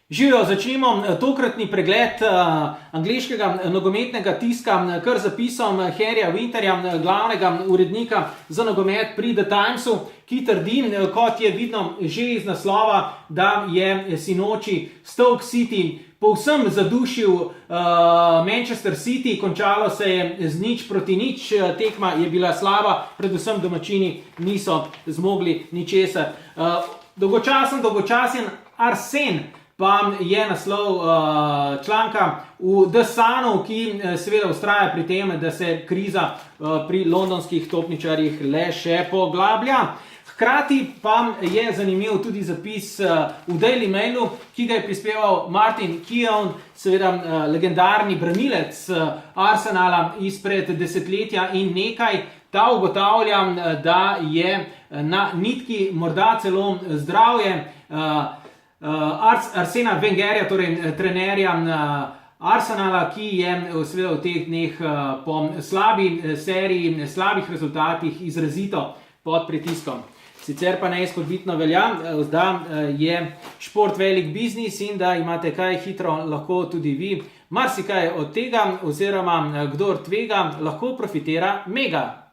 Živijo, začnimo tokratni pregled angleškega nogometnega tiska kar zapisom Harryja Winterja, glavnega urednika za nogomet pri The Timesu, ki trdi, kot je vidno že iz naslova, da je sinoči Stoke City povsem zadušil Manchester City, končalo se je z 0-0, tekma je bila slaba, predvsem domačini niso zmogli ničesar. Dolgočasen Arsen pa je naslov članka v The Sunu, ki seveda vztraja pri tem, da se kriza pri londonskih topničarjih le še poglablja. Hkrati pa je zanimiv tudi zapis v Daily Mailu, ki ga je prispeval Martin Keown, seveda legendarni branilec Arsenala izpred desetletja in nekaj. Ta ugotavlja, da je na nitki morda celo zdravje Arsena Wengerja, torej trenerja Arsenala, ki je seveda v teh dneh po slabi seriji, slabih rezultatih izrazito pod pritiskom. Sicer pa neizpodbitno velja, da je šport velik biznis in da imate kaj hitro lahko tudi vi marsikaj od tega, oziroma kdor tvega, lahko profitira mega.